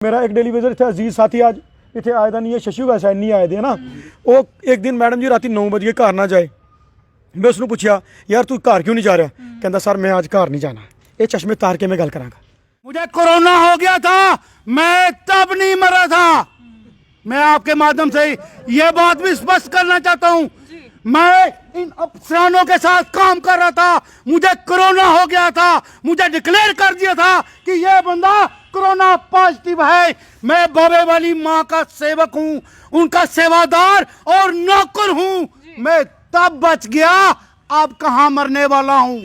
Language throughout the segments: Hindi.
मेरा एक डेली वेजर थे अजीज साथी आज इतने आए नहीं है, शशि का शायद नहीं आए थे ना। वो एक दिन मैडम जी रात 9 बजे घर ना जाए, मैं उसने पूछा यार तू घर क्यों नहीं जा रहा? कहता सर मैं आज घर नहीं जाना, ये चश्मे तार के मैं गल करांगा। मुझे कोरोना हो गया था, मैं तब नहीं मरा था। मैं आपके माध्यम से ये बात भी स्पष्ट करना चाहता हूँ, मैं इन अफसरानों के साथ काम कर रहा था, मुझे कोरोना हो गया था, मुझे डिक्लेयर कर दिया था कि ये बंदा कोरोना पॉजिटिव है। मैं बाबे वाली माँ का सेवक हूँ, उनका सेवादार और नौकर हूँ। मैं तब बच गया, अब कहाँ मरने वाला हूँ।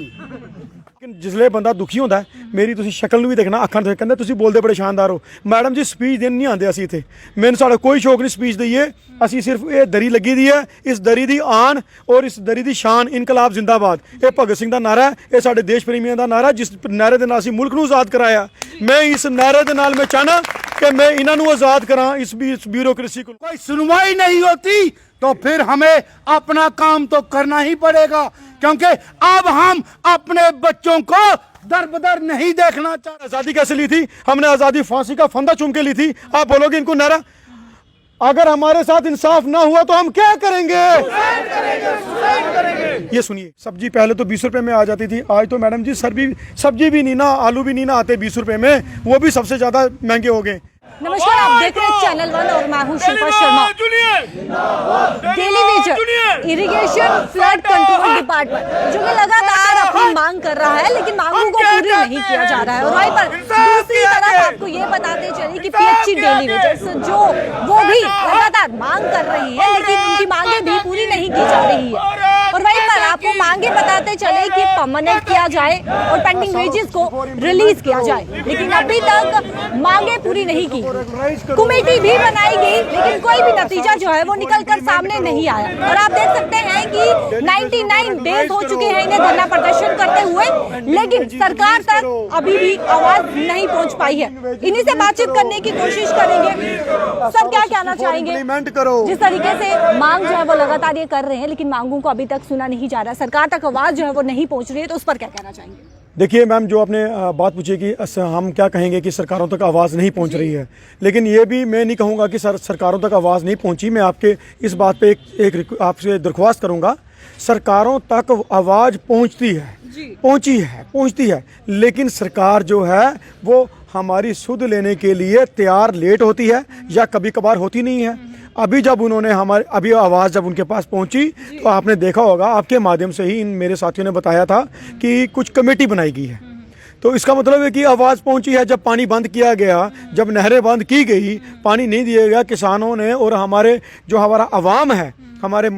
जिसले बंदा दुखी होता है, मेरी तुसी शक्ल भी देखना, अखां देख कहंदे तुसी बोलदे बड़े शानदार हो। मैडम जी स्पीच देन नहीं आंदे असीं इत्थे, मैनूं साडा कोई शौक नहीं स्पीच दईए। असीं सिर्फ ये दरी लगी दी है, इस दरी दी आन और इस दरी दी शान इनकलाब जिंदाबाद। ये भगत सिंह दा नारा है, ये साडे देश प्रेमियों दा नारा, जिस नारे दे नाल असीं मुल्क नूं आज़ाद कराया। मैं इस नारे दे नाल मैं चाहना कि मैं इन्हां नूं आज़ाद करां इस ब्यूरोक्रेसी को। कोई सुनवाई नहीं होती तो फिर हमें अपना काम तो करना ही पड़ेगा, क्योंकि अब हम अपने बच्चों को दर बदर नहीं देखना चाहते। आज़ादी कैसे ली थी हमने? आज़ादी फांसी का फंदा चूम के ली थी। आप बोलोगे इनको नारा? अगर हमारे साथ इंसाफ ना हुआ तो हम क्या करेंगे? ये सुनिए, सब्जी पहले तो 20 रुपए में आ जाती थी, आज तो मैडम जी सब्जी भी नहीं ना, आलू भी नहीं ना आते 20 रुपए में, वो भी सबसे ज्यादा महंगे हो गए। नमस्कार, आप देख रहे हैं चैनल 1 और मैं हूं Shilpa Sharma. Daily Vaser irrigation flood control department जो कि लगातार अपनी मांग कर रहा है, लेकिन मांगों को पूरी नहीं किया जा रहा है। और वहीं पर दूसरी तरफ आपको ये बताते चलिए कि पीएचई डेली वेजर्स जो वो भी लगातार मांग कर रही है, लेकिन उनकी मांगे भी पूरी नहीं की जा रही है। और वहीं पर आपको मांगे बताते चले कि परमानेंट किया जाए और पेंडिंग वेजेस को रिलीज किया जाए, लेकिन अभी तक मांगे पूरी नहीं की। कमेटी भी बनाई गई, लेकिन कोई भी नतीजा जो है वो निकल कर सामने नहीं आया। और आप देख सकते हैं कि 99 डेज हो चुके हैं इन्हें धरना प्रदर्शन करते हुए, लेकिन सरकार तक अभी भी आवाज नहीं पहुंच पाई है। इन्हीं से बातचीत करने की कोशिश करेंगे। सर क्या कहना चाहेंगे? जिस तरीके से मांग जो है वो लगातार ये कर रहे हैं, लेकिन मांगों को अभी तक सुना नहीं जा रहा, सरकार तक आवाज जो है वो नहीं पहुंच रही है, तो उस पर क्या कहना चाहेंगे? देखिए मैम, जो आपने बात पूछी कि हम क्या कहेंगे कि सरकारों तक आवाज़ नहीं पहुंच रही है, लेकिन ये भी मैं नहीं कहूँगा कि सरकारों तक आवाज़ नहीं पहुंची। मैं आपके इस बात पे एक आपसे दरख्वास्त करूँगा, सरकारों तक आवाज़ पहुंचती है, लेकिन सरकार जो है वो हमारी सुध लेने के लिए तैयार लेट होती है या कभी कभार होती नहीं है। अभी जब उन्होंने अभी आवाज़ जब उनके पास पहुंची तो आपने देखा होगा, आपके माध्यम से ही इन मेरे साथियों ने बताया था कि कुछ कमेटी बनाई गई है। तो इसका मतलब है कि आवाज़ पहुंची है। जब पानी बंद किया गया, जब नहरें बंद की गई, पानी नहीं दिया गया, किसानों ने और हमारा अवाम है, हमारे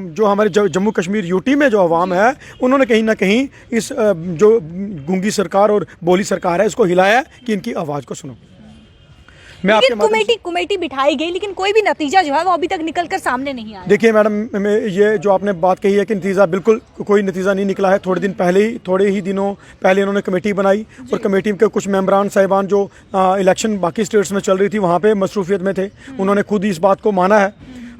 जम्मू कश्मीर यूटी में जो अवाम है, उन्होंने कहीं ना कहीं इस जो गूंगी सरकार और बोली सरकार है इसको हिलाया कि इनकी आवाज़ को सुनो। कमेटी बिठाई गई, लेकिन कोई भी नतीजा जो है वो अभी तक निकल कर सामने नहीं आया। देखिए मैडम, ये जो आपने बात कही है कि नतीजा, बिल्कुल कोई नतीजा नहीं निकला है। थोड़े ही दिनों पहले इन्होंने कमेटी बनाई और कमेटी के कुछ मेंबरान साहिबान जो इलेक्शन बाकी स्टेट्स में चल रही थी वहाँ पे मसरूफियत में थे, उन्होंने खुद ही इस बात को माना है।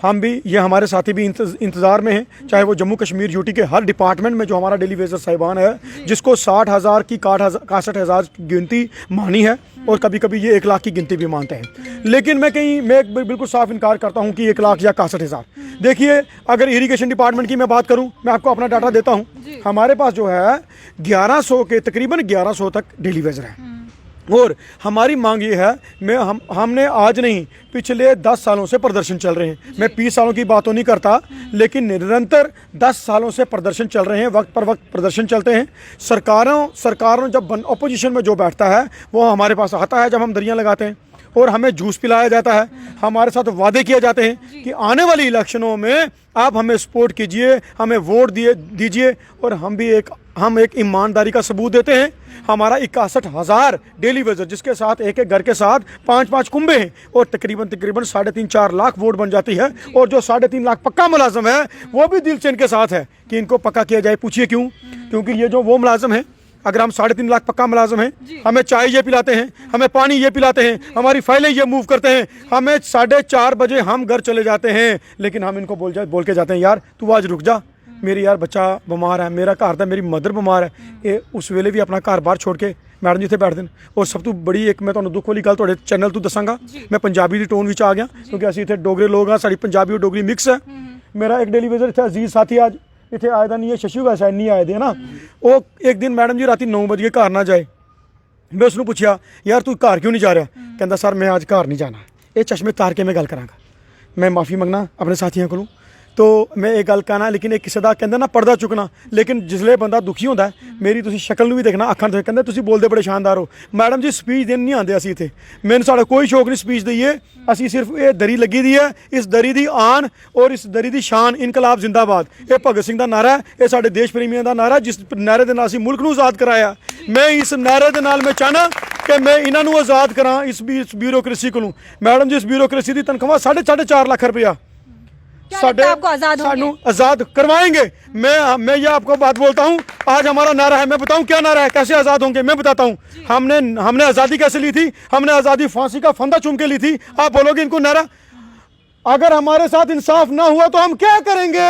हम भी, ये हमारे साथी भी इंतज़ार में हैं, चाहे वो जम्मू कश्मीर यूटी के हर डिपार्टमेंट में जो हमारा डेली वेजर साहिबान है, जिसको 60,000 की 61,000 की गिनती मानी है और कभी कभी ये 1 लाख की गिनती भी मानते हैं। लेकिन मैं बिल्कुल साफ इनकार करता हूँ कि 1 लाख या 61,000। देखिए, अगर इरिगेशन डिपार्टमेंट की मैं बात करूँ, मैं आपको अपना डाटा देता हूँ, हमारे पास जो है 1100 के तकरीबन 1100 तक डेली वेजर है। और हमारी मांग ये है, हमने आज नहीं, पिछले 10 सालों से प्रदर्शन चल रहे हैं। मैं 20 सालों की बात तो नहीं करता, लेकिन निरंतर 10 सालों से प्रदर्शन चल रहे हैं, वक्त पर वक्त प्रदर्शन चलते हैं। सरकारों जब अपोजिशन में जो बैठता है वो हमारे पास आता है जब हम दरियाँ लगाते हैं, और हमें जूस पिलाया जाता है, हमारे साथ वादे किए जाते हैं कि आने वाली इलेक्शनों में आप हमें सपोर्ट कीजिए, हमें वोट दीजिए। और हम एक ईमानदारी का सबूत देते हैं। हमारा 61,000 डेली वेजर, जिसके साथ एक घर के साथ 5-5 कुंबे हैं, और तकरीबन 3.5-4 लाख वोट बन जाती है। और जो 3.5 लाख पक्का मुलाजम है वो भी दिल चैन के साथ है कि इनको पक्का किया जाए। पूछिए क्यों? क्योंकि ये जो वो मुलाजम है, अगर हम 3.5 लाख पक्का मुलाजम हैं, हमें चाय ये पिलाते हैं, हमें पानी ये पिलाते हैं, हमारी फाइलें ये मूव करते हैं, हमें 4:30 बजे हम घर चले जाते हैं, लेकिन हम इनको बोल के जाते हैं, यार तू आज रुक जा, मेरी यार बच्चा बीमार है, मेरा घर था, मेरी मदर बीमार है। ये उस वेले भी अपना घर बार छोड़ के मैडम जी इतने बैठते हैं। और सब तो बड़ी एक मैं ਤੁਹਾਨੂੰ दुख वाली गल ਤੁਹਾਡੇ चैनल तो दसांगा, मैं पंजाबी ਦੀ टोन ਵਿੱਚ आ गया क्योंकि ਅਸੀਂ ਇੱਥੇ ਡੋਗਰੇ ਲੋਕ ਹਾਂ, ਸਾਡੀ ਪੰਜਾਬੀ और डोगरी मिक्स है। मेरा एक डेली वेजर ਇੱਥੇ अजीज साथी ਅੱਜ ਇੱਥੇ ਆਇਆ ਤਾਂ ਨਹੀਂ ਹੈ, शशि का शायद नहीं आए थे ना। ਉਹ एक दिन मैडम जी राती 9 बजे घर ना जाए, मैं उसਨੂੰ ਪੁੱਛਿਆ यार तू घर क्यों नहीं जा रहा, ਕਹਿੰਦਾ सर मैं आज घर नहीं जाना। ਇਹ चश्मे तार के मैं गल करांगा, मैं माफ़ी मंगना अपने साथियों को। तो मैं एक गल कहना, लेकिन एक किसी का कहते ना पर्दा चुकना, लेकिन जिसले बंदा दुखी होता है, मेरी तुसी शक्ल भी देखना, अखां से कहते तुसी बोलते बड़े शानदार हो। मैडम जी स्पीच देन नहीं आते असी इत्थे, मैंने साढ़ा कोई शौक नहीं स्पीच दईए, असी सिर्फ ये दरी लगी दी है, इस दरी दी आन और इस दरी दी शान इनकलाब जिंदाबाद। ये भगत सिंह का नारा है, ये साढ़े देश प्रेमियों का नारा, जिस नारे के नाल असी मुल्क नूं आज़ाद कराया। मैं इस नारे के नाल मैं चाहना कि मैं इन्हों आज़ाद करा इस ब्यूरोक्रेसी को। मैडम जी इस ब्यूरोक्रेसी की तनख्वाह 4.5 लाख रुपया सानू आजाद करवाएंगे। मैं ये आपको बात बोलता हूँ, आज हमारा नारा है, मैं बताऊँ क्या नारा है, कैसे आज़ाद होंगे मैं बताता हूँ। हमने आज़ादी कैसे ली थी, हमने आज़ादी फांसी का फंदा चूम के ली थी। आप बोलोगे इनको नारा, अगर हमारे साथ इंसाफ ना हुआ तो हम क्या करेंगे,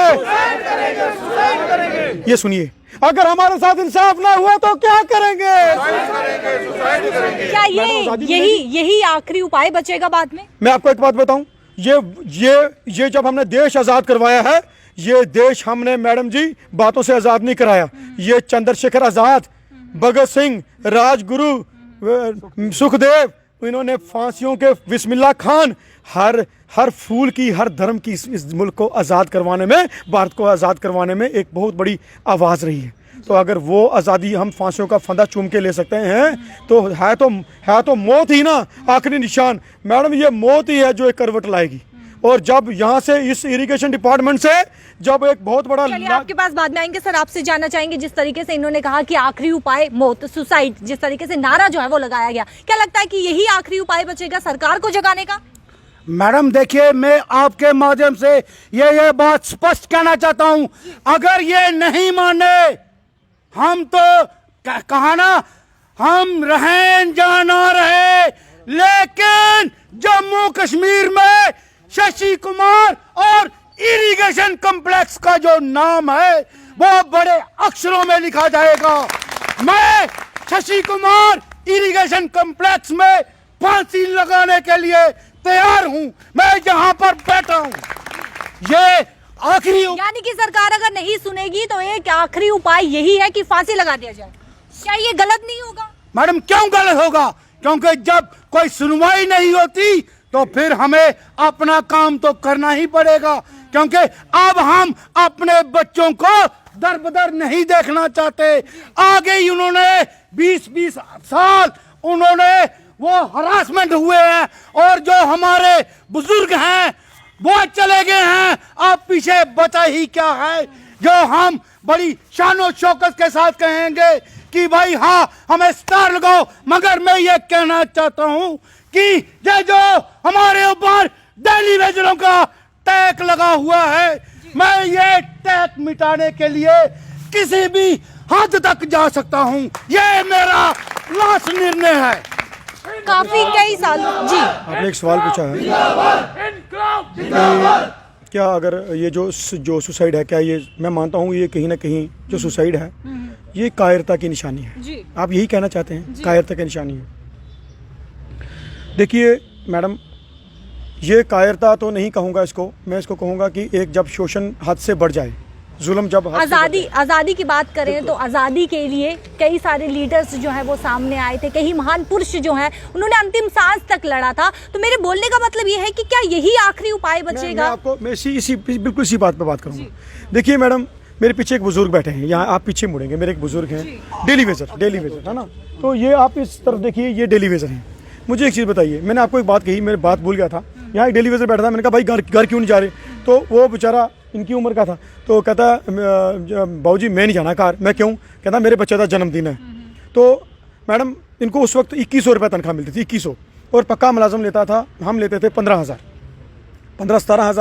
ये सुनिए, अगर हमारे साथ इंसाफ ना हुआ तो क्या करेंगे। क्या यही आखिरी उपाय बचेगा बाद में। मैं आपको एक बात बताऊं, ये जब हमने देश आज़ाद करवाया है, ये देश हमने मैडम जी बातों से आज़ाद नहीं कराया। ये चंद्रशेखर आज़ाद, भगत सिंह, राजगुरु, सुखदेव, इन्होंने फांसियों के बिस्मिल्लाह खान, हर फूल की, हर धर्म की इस मुल्क को आज़ाद करवाने में, भारत को आज़ाद करवाने में एक बहुत बड़ी आवाज़ रही है। तो अगर वो आज़ादी हम फांसियों का फंदा चूम के ले सकते हैं तो है तो मौत ही ना आखिरी निशान। मैडम ये मौत ही है जो एक करवट लाएगी। और जब यहाँ से इस इरिगेशन डिपार्टमेंट से जब एक बहुत बड़ा आपके पास बाद में आएंगे सर, आपसे जानना चाहेंगे जिस तरीके से इन्होंने कहा कि आखिरी उपाय मौत, सुसाइड, जिस तरीके से नारा जो है वो लगाया गया, क्या लगता है कि यही आखिरी उपाय बचेगा सरकार को जगाने का। मैडम देखिए, मैं आपके माध्यम से ये बात स्पष्ट कहना चाहता हूँ, अगर ये नहीं माने, हम तो कहा ना, हम रहें जाना रहे, लेकिन जम्मू कश्मीर में शशि कुमार और इरिगेशन कॉम्प्लेक्स का जो नाम है वो बड़े अक्षरों में लिखा जाएगा। मैं शशि कुमार इरिगेशन कॉम्प्लेक्स में फांसी लगाने के लिए तैयार हूं। मैं यहाँ पर बैठा हूं। ये आखिरी, यानी कि सरकार अगर नहीं सुनेगी तो एक आखिरी उपाय यही है कि फांसी लगा दिया जाए। क्या ये गलत नहीं होगा। मैडम क्यों गलत होगा, क्योंकि जब कोई सुनवाई नहीं होती तो फिर हमें अपना काम तो करना ही पड़ेगा, क्योंकि अब हम अपने बच्चों को दर बदर नहीं देखना चाहते। आगे ही उन्होंने 20-20 साल उन्होंने वो हरासमेंट हुए हैं, और जो हमारे बुजुर्ग हैं वो चले गए हैं। अब पीछे बचा ही क्या है जो हम बड़ी शानो शौकत के साथ कहेंगे कि भाई हाँ हमें स्टार लगाओ। मगर मैं ये कहना चाहता हूँ कि ये जो हमारे ऊपर डेली वेजरों का टैग लगा हुआ है, मैं ये टैग मिटाने के लिए किसी भी हद तक जा सकता हूँ। ये मेरा लास्ट निर्णय है। काफी कई साल जी आपने एक सवाल पूछा है कि क्या अगर ये जो सुसाइड है, क्या ये, मैं मानता हूँ ये कहीं ना कहीं जो सुसाइड है ये कायरता की निशानी है जी। आप यही कहना चाहते हैं, कायरता की निशानी है। देखिए मैडम, ये कायरता तो नहीं कहूँगा इसको, मैं इसको कहूँगा कि एक जब शोषण हद से बढ़ जाए, जुल्म जब आज़ादी की बात करें तो आज़ादी के लिए कई सारे लीडर्स जो है वो सामने आए थे, कई महान पुरुष जो हैं उन्होंने अंतिम सांस तक लड़ा था। तो मेरे बोलने का मतलब ये है कि क्या यही आखिरी उपाय बचेगा। मैं बिल्कुल इसी बात पे बात करूँगा। देखिए मैडम, मेरे पीछे एक बुजुर्ग बैठे हैं, यहाँ आप पीछे मुड़ेंगे, मेरे एक बुजुर्ग हैं, डेली वेजर है ना। तो ये आप इस तरफ देखिए, ये डेली वेजर हैं। मुझे एक चीज़ बताइए, मैंने आपको एक बात कही, मेरी बात भूल गया था, यहाँ एक डेली वेजर बैठा था, मैंने कहा भाई घर क्यों नहीं जा रहे, तो वो बेचारा इनकी उम्र का था, तो कहता बाबूजी मैं नहीं जाना कार। मैं क्यों, कहता मेरे बच्चे का जन्मदिन है। तो मैडम इनको उस वक्त 2100 रुपये तनख्वाह मिलती थी, 2100, और पक्का मुलाजम लेता था, हम लेते थे 15,000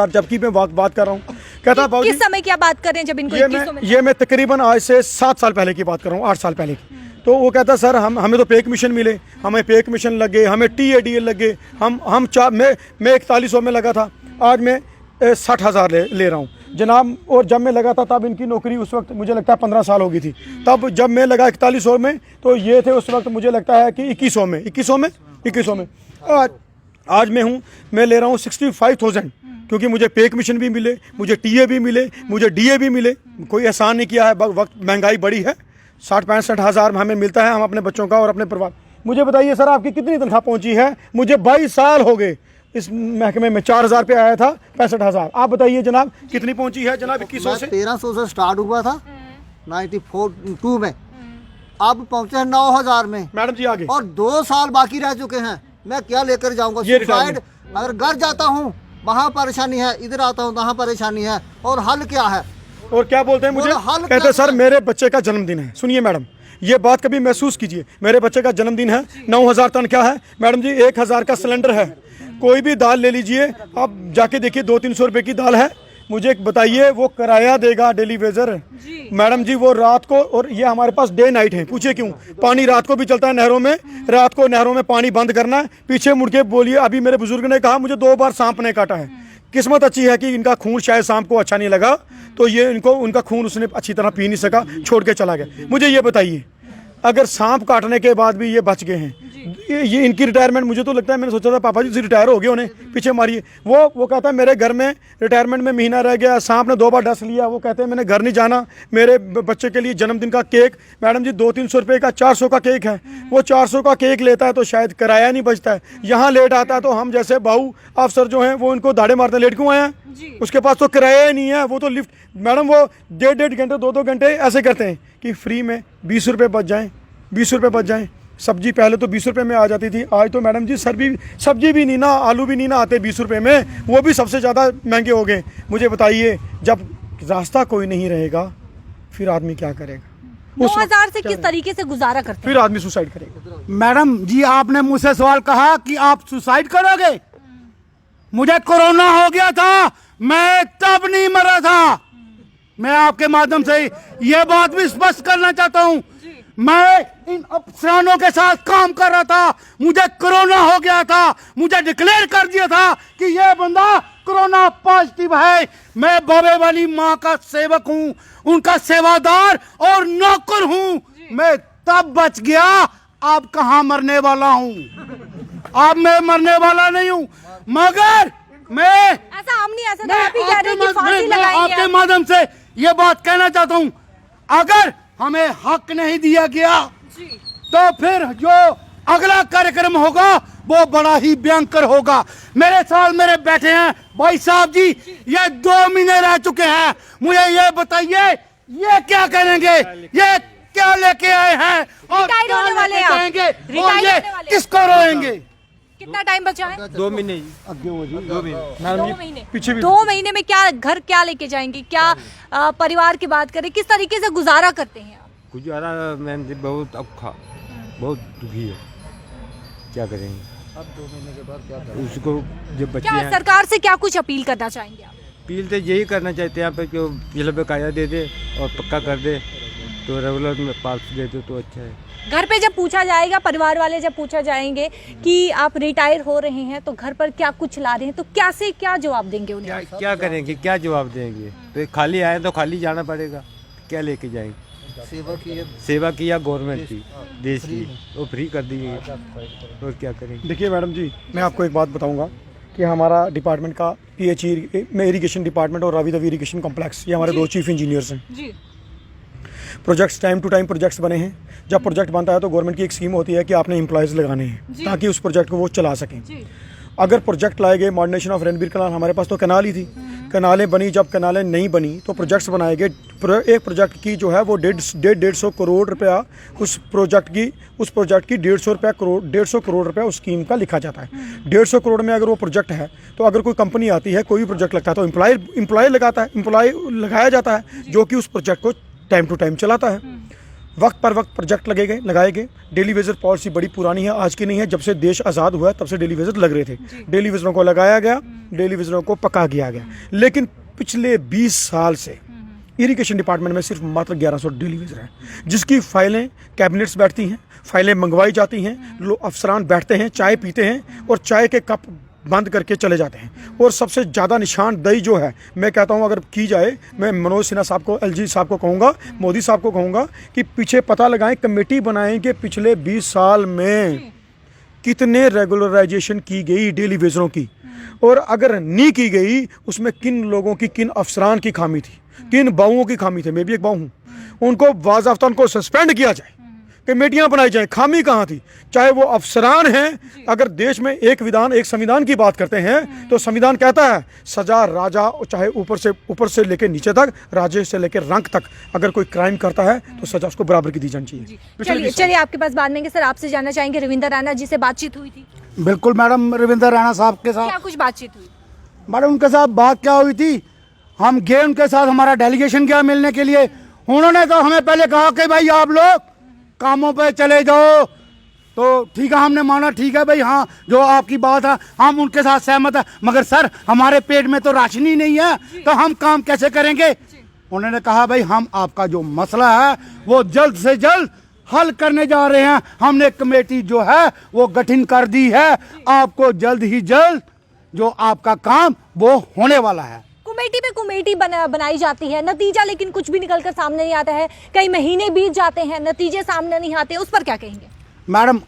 जबकि मैं बात कर रहा हूँ। कहता बाबूजी किस समय की आप बात कर रहे हैं जब इनको 2100 ये मैं तकरीबन आज से 7 साल पहले की बात कर रहा हूँ, 8 साल पहले की। तो वो कहता सर हमें तो पे कमीशन मिले, हमें पे कमीशन लगे, हमें TADL लगे, मैं 4100 में लगा था, आज मैं 60,000 ले रहा हूँ। जनाब। और जब मैं लगा था तब इनकी नौकरी उस वक्त मुझे लगता है 15 साल हो गई थी। तब जब मैं लगा 4100 में तो ये थे उस वक्त मुझे लगता है कि 2100 में। आज मैं ले रहा हूँ 65,000, क्योंकि मुझे पे कमीशन भी मिले, मुझे टीए भी मिले, मुझे डीए भी मिले। कोई एहसान नहीं किया है। वक्त महंगाई बड़ी है, 60-65 हज़ार हमें मिलता है, हम अपने बच्चों का और अपने परिवार। मुझे बताइए सर, आपकी कितनी तनख्वाह पहुंची है? मुझे 22 साल हो गए इस महकमे में, 4,000 पे आया था, 65,000। आप बताइए जनाब कितनी पहुंची है जनाब? 2100 से 1300 से स्टार्ट हुआ था 94 में, अब पहुंचे हैं 9,000 में। मैडम जी आगे। और 2 साल बाकी रह चुके हैं। मैं क्या लेकर जाऊंगा? ये सुसाइड। अगर घर जाता हूँ वहाँ परेशानी है, इधर आता हूँ वहाँ परेशानी है, और हल क्या है? और क्या बोलते हैं मुझे? कहते सर मेरे बच्चे का जन्मदिन है। सुनिए मैडम, ये बात कभी महसूस कीजिए। मेरे बच्चे का जन्मदिन है, 9,000 तनख्वाह है मैडम जी, 1,000 का सिलेंडर है। कोई भी दाल ले लीजिए आप, जाके देखिए 200-300 रुपए की दाल है। मुझे बताइए वो किराया देगा डेली वेजर मैडम जी? वो रात को, और ये हमारे पास डे नाइट है, पूछिए क्यों? पानी रात को भी चलता है नहरों में, रात को नहरों में पानी बंद करना है। पीछे मुड़ के बोलिए, अभी मेरे बुजुर्ग ने कहा मुझे 2 बार सांप ने काटा है। किस्मत अच्छी है कि इनका खून शायद सांप को अच्छा नहीं लगा, तो ये उनका खून उसने अच्छी तरह पी नहीं सका, छोड़ के चला गया। मुझे ये बताइए, अगर सांप काटने के बाद भी ये बच गए हैं, ये इनकी रिटायरमेंट, मुझे तो लगता है, मैंने सोचा था पापा जी रिटायर हो गए उन्हें, पीछे मारिए। वो कहता है मेरे घर में रिटायरमेंट में महीना रह गया, सांप ने 2 बार डस लिया। वो कहते हैं मैंने घर नहीं जाना, मेरे बच्चे के लिए जन्मदिन का केक मैडम जी 200-300 रुपये का 400 का केक है। वो 400 का केक लेता है तो शायद किराया नहीं बचता है। यहाँ लेट आता है तो हम जैसे भाऊ अफसर जो हैं वो इनको दाड़े मारते हैं, लेट क्यों आया? उसके पास तो किराया ही नहीं है। वो तो लिफ्ट मैडम, वो 1.5 घंटे 2-2 घंटे ऐसे करते हैं कि फ्री में 20 रुपये बच जाएँ, 20 रुपये बच जाएँ। सब्जी पहले तो 20 रुपये में आ जाती थी, आज तो मैडम जी सब्जी भी नहीं ना, आलू भी नहीं ना आते 20 रुपये में, वो भी सबसे ज़्यादा महंगे हो गए। मुझे बताइए, जब रास्ता कोई नहीं रहेगा फिर आदमी क्या करेगा? 9,000 से किस तरीके से गुजारा करते हैं? फिर आदमी सुसाइड करेगा। मैडम जी, आपने मुझसे सवाल कहा कि आप सुसाइड करोगे। मुझे कोरोना हो गया था, मैं तब नहीं मरा था। मैं आपके माध्यम से ये बात भी स्पष्ट करना चाहता हूँ, मैं इन अफसरानों के साथ काम कर रहा था, मुझे कोरोना हो गया था, मुझे डिक्लेयर कर दिया था कि ये बंदा कोरोना पॉजिटिव है। मैं बाबे वाली माँ का सेवक हूँ, उनका सेवादार और नौकर हूँ। मैं तब बच गया, अब कहाँ मरने वाला हूँ? अब मैं मरने वाला नहीं हूँ, मगर मैं ऐसा हम नहीं, ऐसा तो आप ही कह रहे हैं कि फांसी लगाएंगे। आपके माध्यम से ये बात कहना चाहता हूँ, अगर हमें हक नहीं दिया गया तो फिर जो अगला कार्यक्रम होगा वो बड़ा ही भयंकर होगा। मेरे साथ मेरे बैठे हैं भाई साहब जी, ये 2 महीने रह चुके हैं। मुझे ये बताइए, ये क्या करेंगे? ये क्या लेके आए हैं और रिटायर होने वाले हैं, जाएंगे रिटायर और ये होने वाले। किसको रोएंगे? कितना टाइम बचा है? 2 महीने। 2 महीने। पीछे भी 2 महीने में क्या घर क्या लेके जाएंगे? क्या परिवार की बात करें, किस तरीके से गुजारा करते हैं आप? गुजारा मैम जी बहुत औखा, बहुत दुखी है, क्या करेंगे? अब 2 महीने के बाद क्या करें? उसको जब बच्चे क्या हैं, सरकार से क्या कुछ अपील करना चाहेंगे आप? अपील तो यही करना चाहते हैं यहाँ पे कि पिछले बकाया दे दे और पक्का कर दे, तो रेगुलर में पास दे दे तो अच्छा है। घर पे जब पूछा जाएगा, परिवार वाले जब पूछा जाएंगे कि आप रिटायर हो रहे हैं तो घर पर क्या कुछ ला रहे हैं, तो क्या जवाब देंगे उन्हें? क्या करेंगे, क्या जवाब देंगे? तो खाली आए तो खाली जाना पड़ेगा, क्या लेके जाएंगे? सेवा किया गवर्नमेंट की, देश की, वो फ्री कर दी है, और क्या करेंगे? देखिए मैडम जी, मैं आपको एक बात बताऊंगा कि हमारा डिपार्टमेंट का PHE में इरीगेशन डिपार्टमेंट और रावी दवी इरीगेशन कॉम्प्लेक्स, ये हमारे 2 चीफ इंजीनियर्स हैं जी। Projects time to time projects बने हैं। जब प्रोजेक्ट बनता है तो गवर्नमेंट की एक स्कीम होती है कि आपने एम्प्लॉयज़ लगाने हैं ताकि उस प्रोजेक्ट को वो चला सकें। अगर प्रोजेक्ट लाए गए, मॉडर्नेशन ऑफ रणबीर कनाल, हमारे पास तो कनाल ही थी, कनालें बनी, जब कनालें नहीं बनी तो प्रोजेक्ट्स बनाए गए। एक प्रोजेक्ट की जो है वो 150 करोड़ रुपया उस प्रोजेक्ट की 150 करोड़ रुपया उस स्कीम का लिखा जाता है। 150 करोड़ में अगर वो प्रोजेक्ट है तो अगर कोई कंपनी आती है, कोई भी प्रोजेक्ट लगता है तो एम्प्लॉय लगाया जाता है जो कि उस प्रोजेक्ट को टाइम टू टाइम चलाता है। वक्त पर वक्त प्रोजेक्ट लगाए गए। डेली वेजर पॉलिसी बड़ी पुरानी है, आज की नहीं है। जब से देश आज़ाद हुआ है तब से डेली वेजर लग रहे थे। डेली वेजरों को लगाया गया, डेली वेजरों को पका दिया गया। लेकिन पिछले 20 साल से इरिगेशन डिपार्टमेंट में सिर्फ मात्र 1100 डेली वेजर हैं, जिसकी फाइलें कैबिनेट्स बैठती हैं, फाइलें मंगवाई जाती हैं, लोग अफसरान बैठते हैं, चाय पीते हैं और चाय के कप बंद करके चले जाते हैं। और सबसे ज़्यादा निशानदेही जो है, मैं कहता हूँ अगर की जाए, मैं मनोज सिन्हा साहब को, एलजी साहब को कहूँगा, मोदी साहब को कहूँगा कि पीछे पता लगाएं, कमेटी बनाएं कि पिछले 20 साल में कितने रेगुलराइजेशन की गई डेली वेजरों की, और अगर नहीं की गई उसमें किन लोगों की, किन अफसरान की खामी थी, किन बाउओं की खामी थी। मैं भी एक बाऊ हूँ। उनको वाज़ाफ्ता उनको सस्पेंड किया जाए, कमेटियां बनाई जाए, खामी कहाँ थी। चाहे वो अफसरान हैं, अगर देश में एक संविधान की बात करते हैं तो संविधान कहता है सजा राजा, चाहे ऊपर से लेकर नीचे तक, राजे से लेकर रंक तक, अगर कोई क्राइम करता है तो सजा उसको बराबर की दी जानी चाहिए। चलिए आपके पास बाद में सर आपसे जानना चाहेंगे, रविंदर रैना जी से बातचीत हुई थी? बिल्कुल मैडम, रविंदर रैना साहब के साथ क्या कुछ बातचीत हुई? मैडम उनके साथ बात क्या हुई थी, हम गए उनके साथ, हमारा डेलीगेशन गया मिलने के लिए। उन्होंने तो हमें पहले कहा कि भाई आप लोग कामों पे चले जाओ, तो ठीक है, हमने माना, ठीक है भाई, हाँ जो आपकी बात है हम उनके साथ सहमत है, मगर सर हमारे पेट में तो राशन ही नहीं है, तो हम काम कैसे करेंगे। उन्होंने कहा भाई हम आपका जो मसला है वो जल्द से जल्द हल करने जा रहे हैं, हमने कमेटी जो है वो गठन कर दी है, आपको जल्द ही जल्द जो आपका काम वो होने वाला है। कमेटी पे कमेटी बनाई जाती है, नतीजा लेकिन कुछ भी निकलकर सामने नहीं आता है, कई महीने बीत जाते हैं, नतीजे सामने नहीं आते, उस पर क्या कहेंगे? मैडम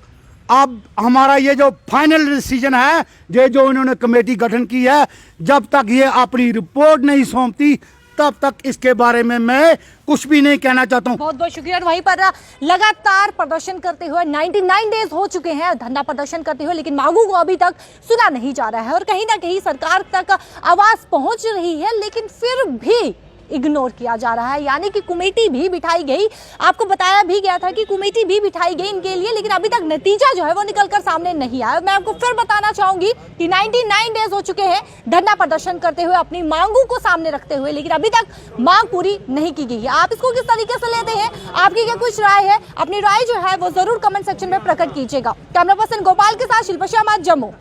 अब हमारा ये जो फाइनल डिसीजन है, ये जो इन्होंने कमेटी गठन की है, जब तक ये अपनी रिपोर्ट नहीं सौंपती तब तक इसके बारे में मैं कुछ भी नहीं कहना चाहता हूँ। बहुत बहुत शुक्रिया। और वहीं पर लगातार प्रदर्शन करते हुए 99 डेज हो चुके हैं धरना प्रदर्शन करते हुए, लेकिन मांगों को अभी तक सुना नहीं जा रहा है और कहीं ना कहीं सरकार तक आवाज पहुंच रही है, लेकिन फिर भी इग्नोर किया जा रहा है। यानी कि कमेटी भी बिठाई गई, आपको बताया भी गया था कि कमेटी भी बिठाई गई इनके लिए, लेकिन अभी तक नतीजा जो है वो निकलकर सामने नहीं आया। मैं आपको फिर बताना चाहूंगी कि 99 डेज हो चुके हैं धरना प्रदर्शन करते हुए, अपनी मांगों को सामने रखते हुए, लेकिन अभी तक मांग पूरी नहीं की गई है। आप इसको किस तरीके से लेते हैं, आपकी क्या कुछ राय है? अपनी राय जो है वो जरूर कमेंट सेक्शन में प्रकट कीजिएगा। कैमरा पर्सन गोपाल के साथ शिल्पा शर्मा, जम्मू।